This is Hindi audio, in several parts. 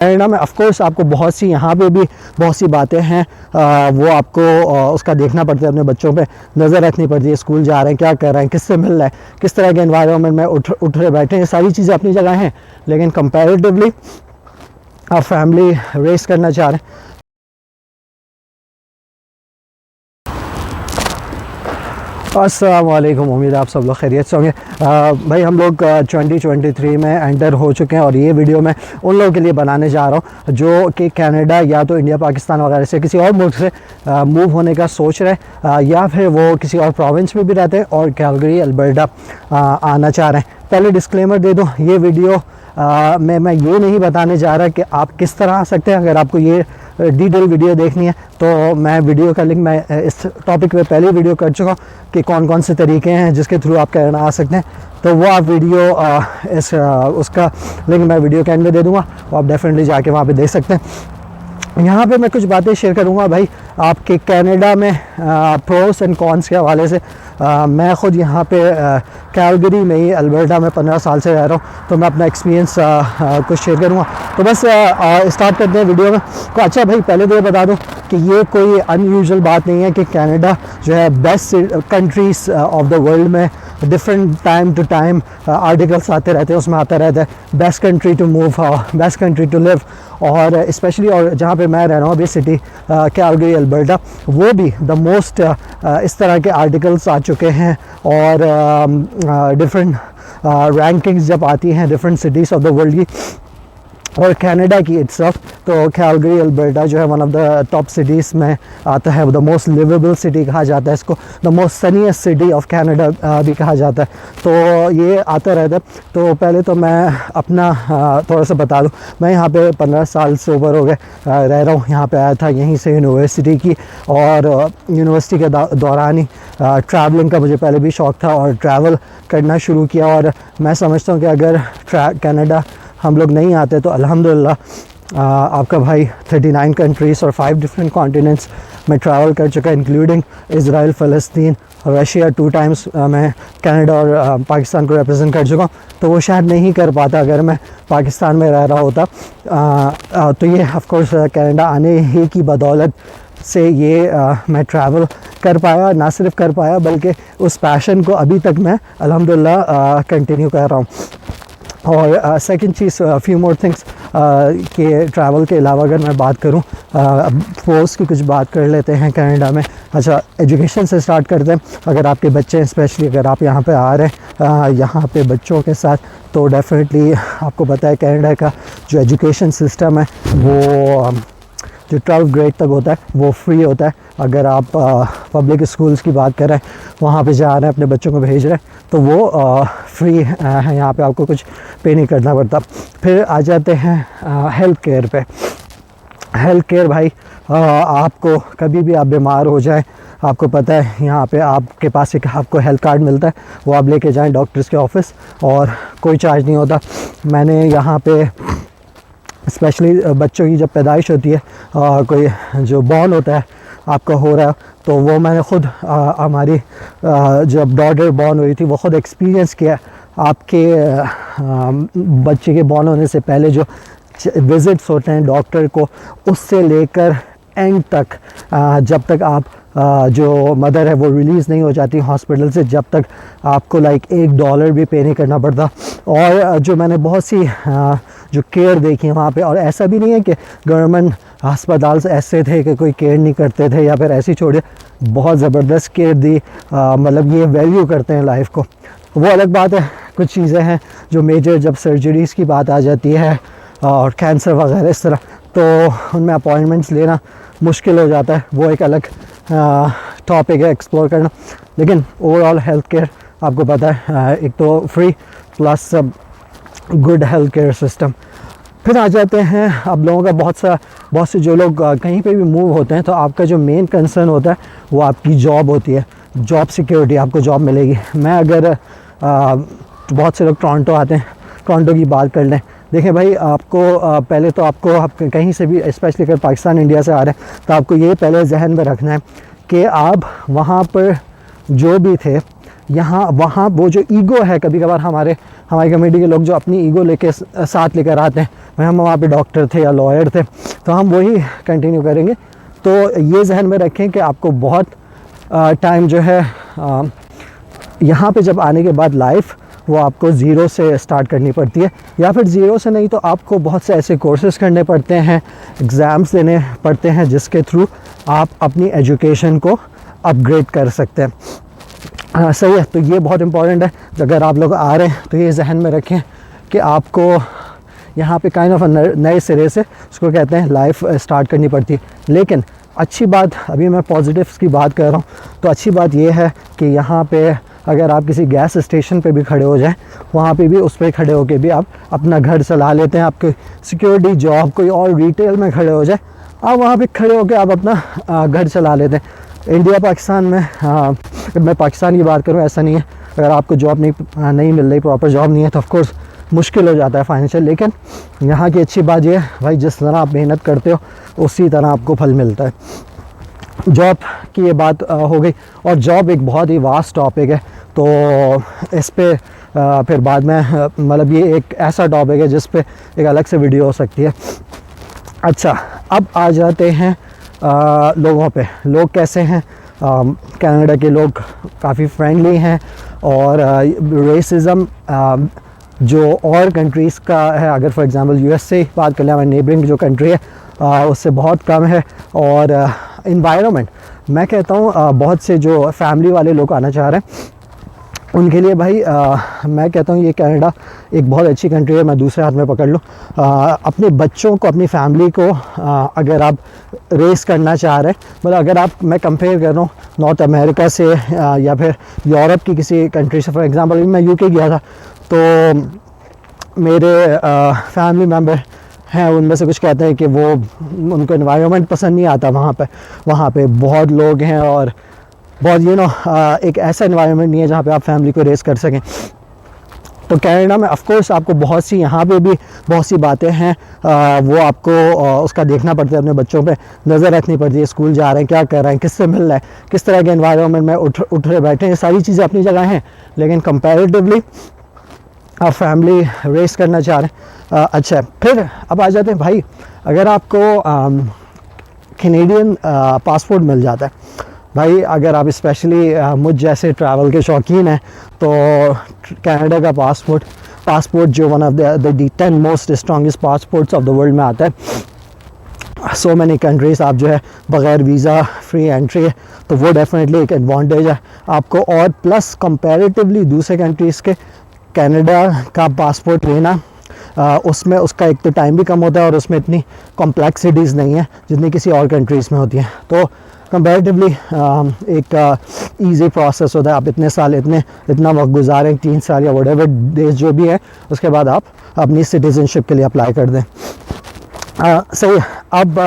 कनाडा में ऑफ कोर्स आपको बहुत सी यहाँ पे भी बहुत सी बातें हैं, वो आपको उसका देखना पड़ता है, अपने बच्चों पे नज़र रखनी पड़ती है, स्कूल जा रहे हैं क्या कर रहे हैं, किससे मिल रहे हैं, किस तरह के एनवायरनमेंट में उठ रहे बैठे हैं, ये सारी चीज़ें अपनी जगह हैं। लेकिन कंपैरेटिवली आप फैमिली रेस करना चाह रहे हैं। अस्सलाम वालेकुम, उम्मीद है आप सब लोग खैरियत से होंगे। भाई हम लोग 2023 में एंटर हो चुके हैं और ये वीडियो मैं उन लोगों के लिए बनाने जा रहा हूँ जो कि कनाडा या तो इंडिया, पाकिस्तान वगैरह से किसी और मुल्क से मूव होने का सोच रहे हैं, या फिर वो किसी और प्रोविंस में भी रहते हैं और कैलगरी, अल्बर्टा आना चाह रहे हैं। पहले डिस्क्लेमर दे दूँ, ये वीडियो मैं ये नहीं बताने जा रहा कि आप किस तरह आ सकते हैं। अगर आपको ये डिटेल वीडियो देखनी है तो मैं वीडियो का लिंक मैं इस टॉपिक पे पहले वीडियो कर चुका हूँ कि कौन कौन से तरीके हैं जिसके थ्रू आप कनाडा आ सकते हैं। तो वो आप वीडियो उसका लिंक मैं वीडियो के एंड में दे दूँगा, तो आप डेफिनेटली जाके वहाँ पे देख सकते हैं। यहाँ पे मैं कुछ बातें शेयर करूँगा भाई आपके कनाडा में प्रोस एंड कॉन्स के हवाले से। मैं ख़ुद यहाँ पे कैलगरी में ही, अल्बर्टा में 15 साल से रह रहा हूँ, तो मैं अपना एक्सपीरियंस कुछ शेयर करूँगा। तो बस स्टार्ट करते हैं वीडियो में। तो अच्छा भाई, पहले तो ये बता दूँ कि ये कोई अनयूजुअल बात नहीं है कि कनाडा जो है best countries of the world में different time to time articles आते रहते हैं, उसमें आता रहता है best country to move, best country to live. और स्पेशली और जहाँ पे मैं रह रहा हूँ अभी सिटी कैलगरी, अल्बर्टा, वो भी द मोस्ट इस तरह के आर्टिकल्स आ चुके हैं। और डिफरेंट रैंकिंग्स जब आती हैं different cities of the world की और कनाडा की इट्सल्फ, तो कैलगरी, अल्बर्टा जो है one of the top cities में आता है। द मोस्ट लिवेबल सिटी कहा जाता है इसको, the most sunniest city of Canada भी कहा जाता है। तो ये आता रहता है। तो पहले तो मैं अपना थोड़ा सा बता दूं, मैं यहाँ पे 15 साल से ऊपर हो गए रह रहा हूँ। यहाँ पे आया था यहीं से यूनिवर्सिटी की, और यूनिवर्सिटी के दौरान ही ट्रैवलिंग का मुझे पहले भी शौक़ था और ट्रैवल करना शुरू किया। और मैं समझता हूँ कि अगर कनाडा हम लोग नहीं आते तो अल्हम्दुलिल्लाह आपका भाई 39 कंट्रीज़ और 5 डिफरेंट कॉन्टिनेंट्स में ट्रैवल कर चुका है, इंक्लूडिंग इज़राइल, फ़लस्तीन, रशिया 2 टाइम्स मैं कनाडा और पाकिस्तान को रिप्रेजेंट कर चुका हूँ। तो वो शायद नहीं कर पाता अगर मैं पाकिस्तान में रह रहा होता। तो ये ऑफ कोर्स कनाडा आने ही की बदौलत से ये मैं ट्रैवल कर पाया, ना सिर्फ कर पाया बल्कि उस पैशन को अभी तक मैं अल्हम्दुलिल्लाह कंटिन्यू कर रहा हूँ। और सेकंड चीज़, फ्यू मोर थिंग्स के ट्रैवल के अलावा अगर मैं बात करूं, फोर्स की कुछ बात कर लेते हैं कनाडा में। अच्छा, एजुकेशन से स्टार्ट करते हैं। अगर आपके बच्चे हैं, स्पेशली अगर आप यहाँ पे आ रहे हैं यहाँ पे बच्चों के साथ, तो डेफिनेटली आपको पता है कनाडा का जो एजुकेशन सिस्टम है वो जो 12th ग्रेड तक होता है वो फ्री होता है। अगर आप पब्लिक स्कूल्स की बात करें, वहाँ पे जा रहे हैं, अपने बच्चों को भेज रहे हैं, तो वो फ्री है, यहाँ पे आपको कुछ पे नहीं करना पड़ता। फिर आ जाते हैं हेल्थ केयर पे। हेल्थ केयर भाई, आपको कभी भी आप बीमार हो जाए, आपको पता है यहाँ पे आपके पास एक आपको हेल्थ कार्ड मिलता है, वो आप लेके जाएँ डॉक्टर्स के ऑफिस और कोई चार्ज नहीं होता। मैंने यहाँ पे स्पेशली बच्चों की जब पैदाइश होती है, कोई जो बॉर्न होता है आपका हो रहा है, तो वो मैंने ख़ुद हमारी जब डॉटर बॉर्न हुई थी वो ख़ुद एक्सपीरियंस किया। आपके बच्चे के बॉर्न होने से पहले जो विज़िट्स होते हैं डॉक्टर को, उससे लेकर एंड तक, जब तक आप जो मदर है वो रिलीज़ नहीं हो जाती हॉस्पिटल से, जब तक आपको लाइक $1 भी पे नहीं करना पड़ता। और जो मैंने बहुत सी जो केयर देखी है वहाँ पे, और ऐसा भी नहीं है कि गवर्नमेंट अस्पताल से ऐसे थे कि कोई केयर नहीं करते थे या फिर ऐसे ही छोड़े, बहुत ज़बरदस्त केयर दी। मतलब ये वैल्यू करते हैं लाइफ को, वो अलग बात है। कुछ चीज़ें हैं जो मेजर, जब सर्जरीज़ की बात आ जाती है और कैंसर वगैरह इस तरह, तो उनमें अपॉइंटमेंट्स लेना मुश्किल हो जाता है, वो एक अलग टॉपिक है एक्सप्लोर करना। लेकिन ओवरऑल हेल्थ केयर आपको पता है एक तो free plus good health care system. फिर आ जाते हैं अब लोगों का बहुत से जो लोग कहीं पे भी मूव होते हैं, तो आपका जो मेन कंसर्न होता है वो आपकी जॉब होती है, जॉब सिक्योरिटी, आपको जॉब मिलेगी। मैं अगर बहुत से लोग टोरंटो आते हैं, टोरंटो की बात कर लें, देखें भाई, आपको पहले तो आपको आप कहीं से भी, स्पेशली अगर पाकिस्तान इंडिया से आ रहे हैं, तो आपको ये पहले जहन में रखना है कि आप वहाँ पर जो भी थे, यहाँ वहाँ वो जो ईगो है, कभी कभार हमारी कम्युनिटी के लोग जो अपनी ईगो लेके साथ लेकर आते हैं, भाई हम वहाँ पे डॉक्टर थे या लॉयर थे तो हम वही कंटिन्यू करेंगे। तो ये जहन में रखें कि आपको बहुत टाइम जो है यहाँ पे जब आने के बाद लाइफ वो आपको ज़ीरो से स्टार्ट करनी पड़ती है, या फिर ज़ीरो से नहीं तो आपको बहुत से ऐसे कोर्सेज़ करने पड़ते हैं, एग्ज़ाम्स देने पड़ते हैं जिसके थ्रू आप अपनी एजुकेशन को अपग्रेड कर सकते हैं। सही है, तो ये बहुत इम्पॉर्टेंट है। अगर आप लोग आ रहे हैं तो ये जहन में रखें कि आपको यहाँ पे काइंड ऑफ नए सिरे से उसको कहते हैं लाइफ स्टार्ट करनी पड़ती है। लेकिन अच्छी बात, अभी मैं पॉजिटिव्स की बात कर रहा हूँ, तो अच्छी बात ये है कि यहाँ पे अगर आप किसी गैस स्टेशन पे भी खड़े हो जाएं, वहाँ पे भी उस पर खड़े होके भी आप अपना घर चला लेते हैं। आपके सिक्योरिटी जॉब कोई और रिटेल में खड़े हो जाए, आप वहाँ पे खड़े होके आप अपना घर चला लेते हैं। इंडिया पाकिस्तान में मैं पाकिस्तान की बात करूँ, ऐसा नहीं है। अगर आपको जॉब नहीं मिल रही, प्रॉपर जॉब नहीं है, तो ऑफकोर्स मुश्किल हो जाता है फाइनेंशियल। लेकिन यहाँ की अच्छी बात यह है भाई, जिस तरह आप मेहनत करते हो उसी तरह आपको फल मिलता है। जॉब की ये बात हो गई, और जॉब एक बहुत ही वास्ट टॉपिक है, तो इस पे फिर बाद में मतलब ये एक ऐसा टॉपिक है जिस पे एक अलग से वीडियो हो सकती है। अच्छा, अब आ जाते हैं लोगों पे। लोग कैसे हैं? कनाडा के लोग काफ़ी फ्रेंडली हैं, और रेसिज़म जो और कंट्रीज़ का है, अगर फॉर एग्जांपल यूएस से बात कर लें, हमारी नेबरिंग जो कंट्री है उससे बहुत कम है। और इन्वायरमेंट, मैं कहता हूँ बहुत से जो फैमिली वाले लोग आना चाह रहे हैं उनके लिए भाई मैं कहता हूँ ये कनाडा एक बहुत अच्छी कंट्री है। मैं दूसरे हाथ में पकड़ लूँ, अपने बच्चों को, अपनी फैमिली को अगर आप रेस करना चाह रहे हैं, मतलब अगर आप, मैं कंपेयर कर रहा हूँ नॉर्थ अमेरिका से या फिर यूरोप की किसी कंट्री से। फॉर एग्जांपल मैं यूके गया था, तो मेरे फैमिली मेम्बर हैं, उनमें से कुछ कहते हैं कि उनको एनवायरनमेंट पसंद नहीं आता वहाँ पे बहुत लोग हैं, और बहुत एक ऐसा एनवायरनमेंट नहीं है जहाँ पे आप फैमिली को रेस कर सकें। तो कनाडा में ऑफ कोर्स आपको बहुत सी, यहाँ पे भी बहुत सी बातें हैं वो आपको उसका देखना पड़ता है, अपने बच्चों पे नज़र रखनी पड़ती है। स्कूल जा रहे हैं, क्या कर रहे हैं, किससे मिल रहा है, किस तरह के एनवायरनमेंट में उठ रहे बैठे हैं, ये सारी चीज़ें अपनी जगह हैं। लेकिन कंपैरेटिवली आप फैमिली रेस करना चाह रहे हैं। अच्छा, फिर अब आ जाते हैं भाई, अगर आपको कैनेडियन पासपोर्ट मिल जाता है भाई, अगर आप स्पेशली मुझ जैसे ट्रैवल के शौकीन हैं, तो कनाडा का पासपोर्ट जो one of the 10 most strongest passports of the world में आता है। सो मैनी कंट्रीज़ आप जो है बग़ैर वीज़ा फ्री एंट्री है, तो वो डेफिनेटली एक एडवांटेज है आपको। और प्लस कंपैरेटिवली दूसरे कंट्रीज़ के कनाडा का पासपोर्ट लेना, उसमें उसका एक तो टाइम भी कम होता है, और उसमें इतनी कॉम्प्लेक्सिटीज़ नहीं है जितनी किसी और कंट्रीज़ में होती हैं। तो कंपैरेटिवली एक इजी प्रोसेस होता है। आप इतना वक्त गुजारें, 3 साल या व्हाटएवर डेज जो भी है, उसके बाद आप अपनी सिटीज़नशिप के लिए अप्लाई कर दें। सही। अब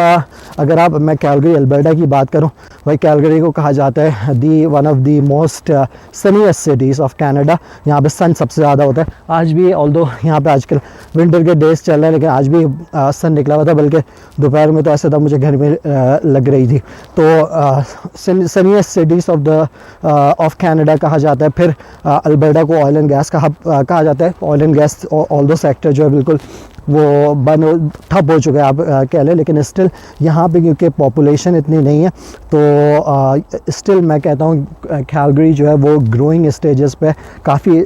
अगर मैं कैलगरी अल्बर्टा की बात करूं, भाई कैलगरी को कहा जाता है one of the most sunniest cities of Canada. यहाँ पे सन सबसे ज़्यादा होता है। आज भी ऑल्दो यहाँ पे आजकल विंटर के डेज चल रहे हैं, लेकिन आज भी सन निकला हुआ था, बल्कि दोपहर में तो ऐसा था मुझे घर में लग रही थी। तो सनीएस्ट सिटीज़ ऑफ कनाडा कहा जाता है। फिर अल्बर्टा को ऑयल एंड गैस कहा जाता है। ऑयल एंड गैस ऑल दो सेक्टर जो है बिल्कुल वो ठप हो चुका है आप कह लें, लेकिन स्टिल यहाँ पे क्योंकि पॉपुलेशन इतनी नहीं है, तो स्टिल मैं कहता हूँ कैलगरी जो है वो ग्रोइंग स्टेजेस पे काफ़ी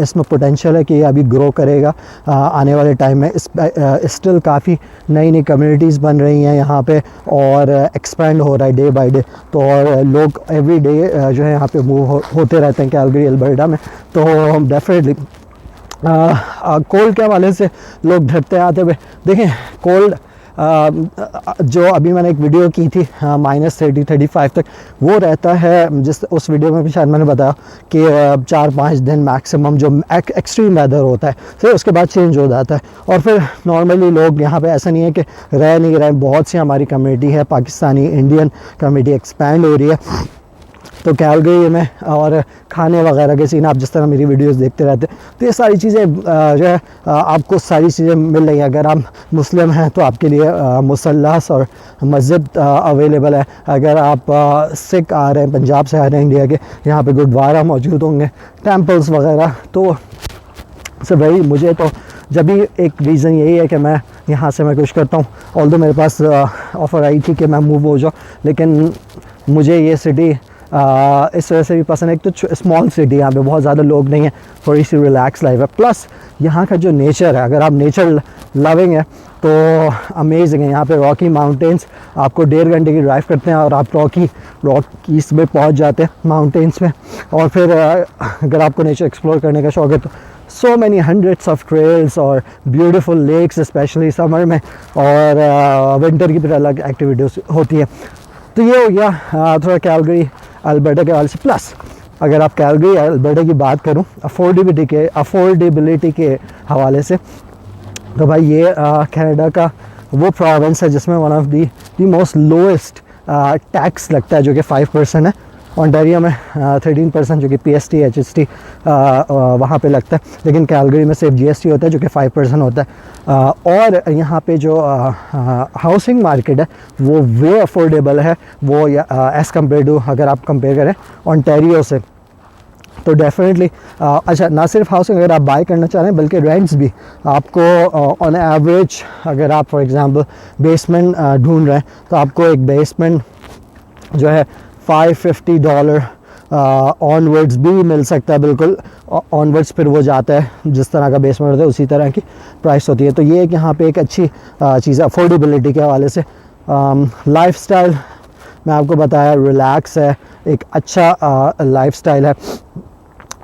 इसमें पोटेंशियल है कि ये अभी ग्रो करेगा आने वाले टाइम में। स्टिल काफ़ी नई कम्युनिटीज़ बन रही हैं यहाँ पे, और एक्सपेंड हो रहा है डे बाय डे। तो और लोग एवरी डे जो है यहाँ पे मूव होते रहते हैं कैलगरी अल्बर्टा में। तो डेफिनेटली कोल्ड के हवाले से लोग डरते आते हुए देखें। कोल्ड जो अभी मैंने एक वीडियो की थी -30-35 तक वो रहता है, उस वीडियो में भी शायद मैंने बताया कि 4-5 दिन मैक्सिमम जो एक्सट्रीम वेदर होता है, फिर उसके बाद चेंज हो जाता है। और फिर नॉर्मली लोग यहाँ पे ऐसा नहीं है कि रह नहीं रहे, बहुत सी हमारी कम्युनिटी है, पाकिस्तानी इंडियन कम्युनिटी एक्सपैंड हो रही है। तो कैलगरी में और खाने वगैरह के सीन, आप जिस तरह मेरी वीडियोस देखते रहते, तो ये सारी चीज़ें जो है आपको सारी चीज़ें मिल रही हैं। अगर आप मुस्लिम हैं तो आपके लिए मुसल्लास और मस्जिद अवेलेबल है। अगर आप सिख आ रहे हैं, पंजाब से आ रहे हैं इंडिया के, यहाँ पे गुरुद्वारा मौजूद होंगे, टेम्पल्स वगैरह। तो सर भाई मुझे तो जब भी एक रीज़न यही है कि मैं यहाँ से मैं कुछ करता हूँ, ऑल्दो मेरे पास ऑफ़र आई थी कि मैं मूव हो जाऊँ, लेकिन मुझे ये सिटी इस वजह से भी पसंद है। एक तो स्मॉल सिटी, यहाँ पे बहुत ज़्यादा लोग नहीं है, थोड़ी सी रिलैक्स लाइफ है, प्लस यहाँ का जो नेचर है, अगर आप नेचर लविंग है तो अमेजिंग है। यहाँ पे रॉकी माउंटेन्स, आपको 1.5 घंटे की ड्राइव करते हैं और आप रॉकीज में पहुँच जाते हैं, माउंटेन्स में। और फिर अगर आपको नेचर एक्सप्लोर करने का शौक़ है तो so many hundreds of trails और ब्यूटीफुल लेक्स, स्पेशली समर में, और विंटर की फिर अलग एक्टिविटीज़ होती है। तो ये हो गया थोड़ा कैलगरी अल्बर्टा के हवाले से। प्लस अगर आप कैलगरी अल्बर्टा की बात करूं अफोर्डेबिलिटी के हवाले से, तो भाई ये कनाडा का वो प्रोविंस है जिसमें one of the most lowest tax लगता है, जो कि 5% है। ओंटारियो में 13% जो कि PST HST वहाँ पे लगता है, लेकिन कैलगरी में सिर्फ GST होता है जो कि 5% होता है। और यहाँ पे जो हाउसिंग मार्केट है वो वे अफोर्डेबल है, वो एज़ कम्पेयर टू, अगर आप कंपेयर करें ओंटारियो से, तो डेफिनेटली अच्छा, ना सिर्फ हाउसिंग अगर आप बाय करना चाह रहे हैं बल्कि रेंट्स भी आपको ऑन एवरेज, अगर आप फॉर एग्जांपल बेसमेंट ढूंढ रहे हैं तो आपको एक बेसमेंट जो है $550 ऑनवर्ड्स भी मिल सकता है। बिल्कुल ऑनवर्ड्स फिर वो जाता है, जिस तरह का बेसमेंट होता है उसी तरह की प्राइस होती है। तो ये एक यहाँ पे एक अच्छी चीज़ है अफोर्डेबिलिटी के हवाले से। लाइफस्टाइल मैं आपको बताया, रिलैक्स है, एक अच्छा लाइफस्टाइल है।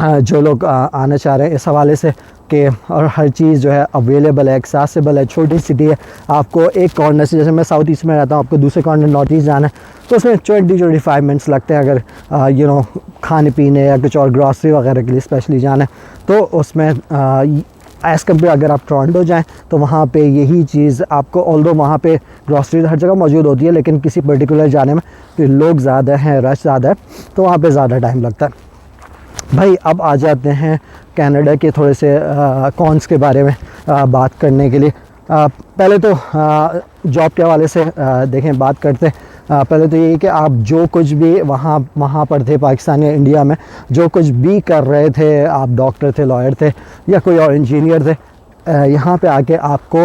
जो लोग आना चाह रहे हैं इस हवाले से कि, और हर चीज़ जो है अवेलेबल है, एक्सेसिबल है, छोटी सिटी है। आपको एक कॉर्नर से, जैसे मैं साउथ ईस्ट में रहता हूँ, आपको दूसरे कॉर्नर नॉर्थ ईस्ट जाना है तो उसमें 20-25 मिनट्स लगते हैं। अगर खाने पीने या कुछ और ग्रॉसरी वगैरह के लिए स्पेशली जाना है तो उसमें एज़ कम्पेयर अगर आप टोरंटो जाएँ तो वहाँ पे यही चीज़ आपको, ऑल्दो वहाँ पे ग्रॉसरी हर जगह मौजूद होती है, लेकिन किसी पर्टिकुलर जाने में फिर लोग ज़्यादा हैं, रश ज़्यादा है, तो वहाँ पे ज़्यादा टाइम लगता है। भाई अब आ जाते हैं कनाडा के थोड़े से कॉन्स के बारे में बात करने के लिए। पहले तो जॉब के हवाले से देखें, बात करते हैं। पहले तो ये कि आप जो कुछ भी वहाँ पर थे पाकिस्तान या इंडिया में, जो कुछ भी कर रहे थे, आप डॉक्टर थे, लॉयर थे या कोई और इंजीनियर थे, यहाँ पे आके आपको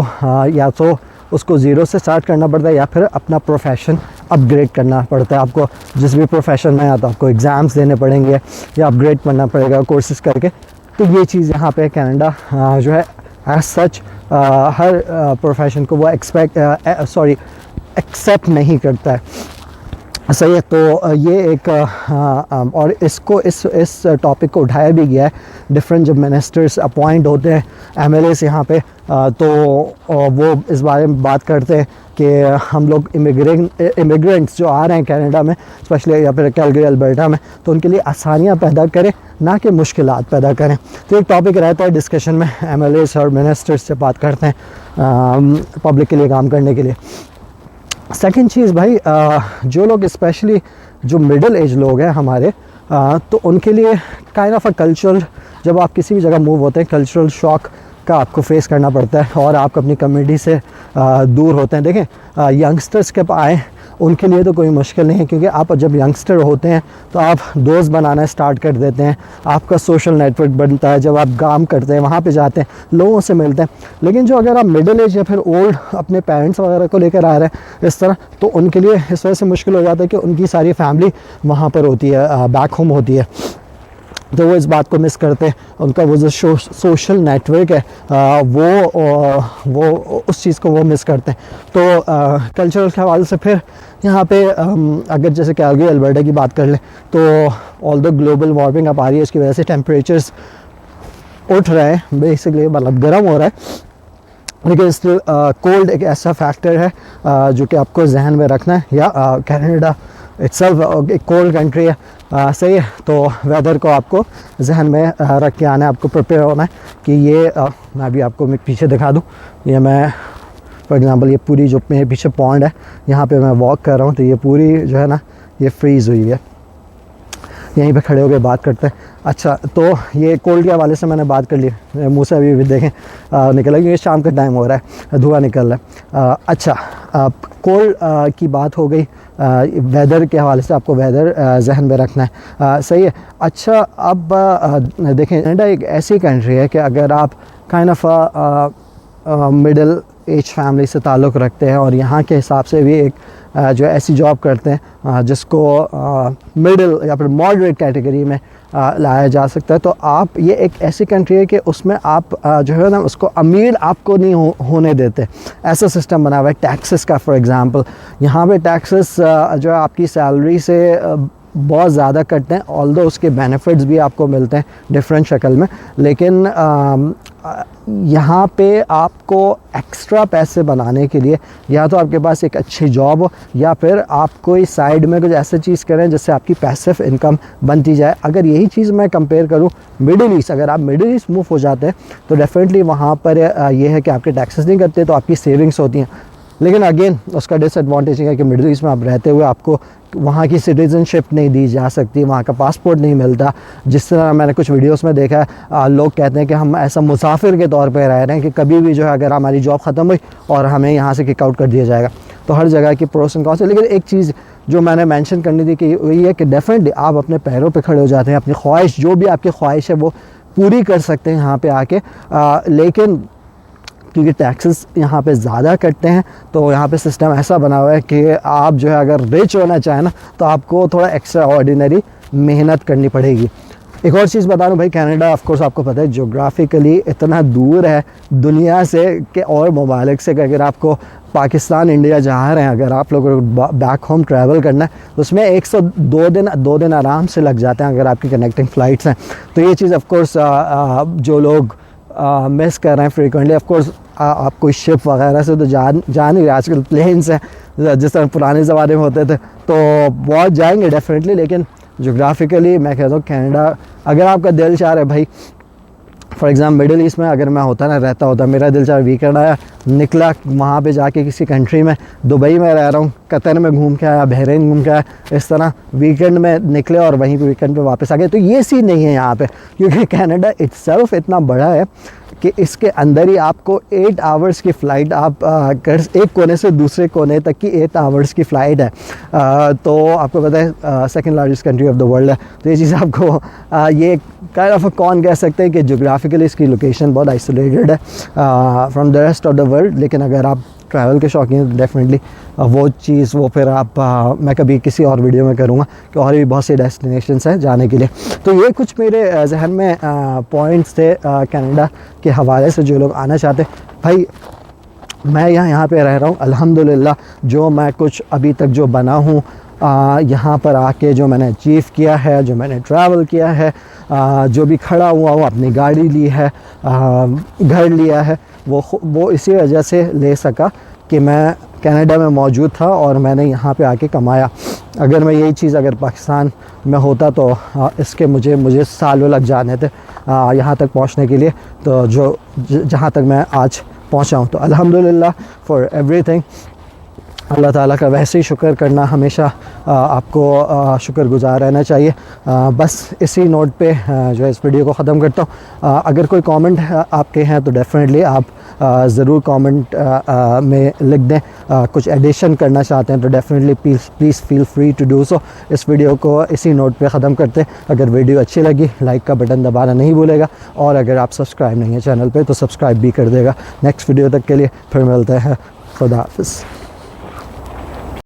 या तो उसको ज़ीरो से स्टार्ट करना पड़ता है या फिर अपना प्रोफेशन अपग्रेड करना पड़ता है। आपको जिस भी प्रोफेशन में आता है आपको एग्ज़ाम्स देने पड़ेंगे या अपग्रेड करना पड़ेगा कोर्सेज़ करके। तो ये चीज़ यहाँ पे कनाडा जो है एज सच हर प्रोफेशन को वो एक्सेप्ट नहीं करता है, सही है। तो ये एक और इसको इस टॉपिक को उठाया भी गया है। डिफरेंट जब मिनिस्टर्स अपॉइंट होते हैं, MLAs यहाँ पे, तो वो इस बारे में बात करते हैं कि हम लोग इमिग्रेंट्स जो आ रहे हैं कनाडा में, स्पेशली या फिर कैलगरी अल्बर्टा में, तो उनके लिए आसानियाँ पैदा करें, ना कि मुश्किलात पैदा करें। तो एक टॉपिक रहता है डिस्कशन में, MLAs और मिनिस्टर्स से बात करते हैं पब्लिक के लिए काम करने के लिए। सेकंड चीज़ भाई, जो लोग स्पेशली जो मिडिल एज लोग हैं हमारे, तो उनके लिए काइंड ऑफ अ कल्चरल, जब आप किसी भी जगह मूव होते हैं, कल्चरल शॉक का आपको फेस करना पड़ता है और आप अपनी कम्युनिटी से दूर होते हैं। देखें, यंगस्टर्स जब आए उनके लिए तो कोई मुश्किल नहीं है, क्योंकि आप जब यंगस्टर होते हैं तो आप दोस्त बनाना स्टार्ट कर देते हैं, आपका सोशल नेटवर्क बनता है, जब आप काम करते हैं वहाँ पे जाते हैं, लोगों से मिलते हैं। लेकिन जो अगर आप मिडिल एज या फिर ओल्ड अपने पेरेंट्स वगैरह को लेकर आ रहे हैं इस तरह, तो उनके लिए इस वजह से मुश्किल हो जाता है कि उनकी सारी फैमिली वहाँ पर होती है, बैक होम होती है, तो वो इस बात को मिस करते हैं। उनका वो जो सोशल नेटवर्क है वो उस चीज़ को वो मिस करते हैं। तो कल्चरल के हवाले से फिर यहाँ पे अगर जैसे कैलगरी अल्बर्टा की बात कर लें तो ऑल्दो ग्लोबल वार्मिंग अब आ रही है, इसकी वजह से टेम्परेचर्स उठ रहे हैं, बेसिकली मतलब गर्म हो रहा है। लेकिन स्टिल कोल्ड एक ऐसा फैक्टर है जो कि आपको जहन में रखना है। या कनाडा इट्सल्फ एक कोल्ड कंट्री है, सही है। तो वेदर को आपको जहन में रख के आना है, आपको प्रिपेयर होना है कि ये मैं अभी आपको पीछे दिखा दूँ। ये मैं फॉर एग्ज़ाम्पल ये पूरी जो मेरे पीछे पॉन्ड है, यहाँ पे मैं वॉक कर रहा हूँ, तो ये पूरी जो है ना ये फ्रीज़ हुई है। यहीं पे खड़े होकर बात करते हैं। अच्छा, तो ये कोल्ड के हवाले से मैंने बात कर ली, मुँह से अभी देखें निकला, क्योंकि शाम का टाइम हो रहा है, धुआं निकल रहा है। अच्छा, कोल्ड की बात हो गई, वेदर के हवाले से आपको वेदर जहन में रखना है, सही है। अच्छा, अब देखें, कनाडा एक ऐसी कंट्री है कि अगर आप kind of middle age family से ताल्लुक़ रखते हैं और यहाँ के हिसाब से भी एक जो ऐसी जॉब करते हैं जिसको मिडिल या फिर मॉडरेट कैटेगरी में लाया जा सकता है, तो आप, ये एक ऐसी कंट्री है कि उसमें आप जो है ना उसको अमीर आपको नहीं होने देते, ऐसा सिस्टम बना हुआ है। टैक्सेस का फॉर एग्ज़ाम्पल, यहाँ पे टैक्सेस जो है आपकी सैलरी से बहुत ज़्यादा कटते हैं, ऑल्दो उसके बेनिफिट्स भी आपको मिलते हैं डिफरेंट शक्ल में, लेकिन यहाँ पे आपको एक्स्ट्रा पैसे बनाने के लिए या तो आपके पास एक अच्छी जॉब हो या फिर आप कोई साइड में कुछ ऐसी चीज़ करें जिससे आपकी पैसिव इनकम बनती जाए। अगर यही चीज़ मैं कंपेयर करूँ मिडिल ईस्ट, अगर आप मिडिल ईस्ट मूव हो जाते हैं तो डेफिनेटली वहाँ पर ये है कि आपके टैक्सेस नहीं करते, तो आपकी सेविंग्स होती हैं। लेकिन अगेन उसका डिसएडवांटेज है कि मिडिल ईस्ट में आप रहते हुए आपको वहाँ की सिटीज़नशिप नहीं दी जा सकती, वहाँ का पासपोर्ट नहीं मिलता। जिस तरह मैंने कुछ वीडियोस में देखा है, लोग कहते हैं कि हम ऐसा मुसाफिर के तौर पे रह रहे हैं कि कभी भी जो है अगर हमारी जॉब ख़त्म हुई और हमें यहाँ से किक आउट कर दिया जाएगा। तो हर जगह की प्रोस एंड कॉन्स है। लेकिन एक चीज़ जो मैंने मेंशन करनी थी कि वही है कि डेफिनेटली आप अपने पैरों पे खड़े हो जाते हैं, अपनी ख्वाहिश, जो भी आपकी ख्वाहिश है वो पूरी कर सकते हैं यहाँ पे आके। लेकिन क्योंकि टैक्सेस यहाँ पे ज़्यादा कटते हैं, तो यहाँ पे सिस्टम ऐसा बना हुआ है कि आप जो है अगर रिच होना चाहें ना, तो आपको थोड़ा एक्स्ट्रा ऑर्डिनरी मेहनत करनी पड़ेगी। एक और चीज़ बता दूँ भाई, कनाडा ऑफ कोर्स आपको पता है जोग्राफिकली इतना दूर है दुनिया से कि और ममालिक से, कि अगर आपको पाकिस्तान इंडिया जा रहे हैं, अगर आप लोगों को बैक होम ट्रैवल करना है तो उसमें 2 दिन आराम से लग जाते हैं अगर आपकी कनेक्टिंग फ़्लाइट्स हैं। तो ये चीज़ ऑफ कोर्स जो लोग मिस कर रहे हैं फ्रीक्वेंटली, ऑफ कोर्स आप कोई शिप वगैरह से तो जा नहीं रहे, आजकल प्लेन्स हैं जिस तरह पुराने ज़माने में होते थे, तो बहुत जाएंगे डेफिनेटली। लेकिन जोग्राफिकली मैं कहता हूँ कनाडा, अगर आपका दिल चाह रहा है भाई, फॉर एग्ज़ाम्पल मिडिल ईस्ट में अगर मैं होता ना रहता होता, मेरा दिल चाह वीकेंड आया, निकला वहाँ पे जाके किसी कंट्री में, दुबई में रह रहा हूँ, कतर में घूम के आया, बहरीन घूम के आया, इस तरह वीकेंड में निकले और वहीं पे वीकेंड पे वापस आ गए। तो ये सीन नहीं है यहाँ पे, क्योंकि कनाडा इट्सेल्फ इतना बड़ा है कि इसके अंदर ही आपको 8 आवर्स की फ़्लाइट आप एक कोने से दूसरे कोने तक की 8 आवर्स की फ़्लाइट है। तो आपको पता है second largest country of the world है। तो ये चीज़ आपको ये काइंड ऑफ कौन कह सकते हैं कि जोग्राफिकली इसकी लोकेशन बहुत आइसोलेटेड है from the rest of the world. लेकिन अगर आप ट्रैवल के शौकीन हैं तो डेफिनेटली वो चीज़ वो फिर आप मैं कभी किसी और वीडियो में करूँगा कि और भी बहुत से डेस्टिनेशंस हैं जाने के लिए। तो ये कुछ मेरे जहन में पॉइंट्स थे कनाडा के हवाले से। जो लोग आना चाहते भाई, मैं यहाँ पे रह रहा हूँ अल्हम्दुलिल्लाह, जो मैं कुछ अभी तक जो बना हूँ यहाँ पर आके, जो मैंने अचीव किया है, जो मैंने ट्रैवल किया है, जो भी खड़ा हुआ हूँ, अपनी गाड़ी ली है, घर लिया है, वो इसी वजह से ले सका कि मैं कनाडा में मौजूद था और मैंने यहाँ पे आके कमाया। अगर मैं यही चीज़ अगर पाकिस्तान में होता तो इसके मुझे सालों लग जाने थे यहाँ तक पहुँचने के लिए। तो जहाँ तक मैं आज पहुँचा हूँ, तो अल्हम्दुलिल्लाह फॉर एवरीथिंग। अल्लाह ताला का वैसे ही शुक्र करना, हमेशा आपको शुक्रगुज़ार रहना चाहिए। बस इसी नोट पे जो है इस वीडियो को ख़त्म करता हूँ। अगर कोई कमेंट आपके हैं तो डेफिनेटली आप ज़रूर कमेंट में लिख दें। कुछ एडिशन करना चाहते हैं तो definitely please feel free to do so. इस वीडियो को इसी नोट पे ख़त्म करते हैं। अगर वीडियो अच्छी लगी लाइक का बटन दबाना नहीं भूलेगा, और अगर आप सब्सक्राइब नहीं है चैनल पे तो सब्सक्राइब भी कर देगा। नेक्स्ट वीडियो तक के लिए फिर मिलते हैं। खुदा हाफ़िज़।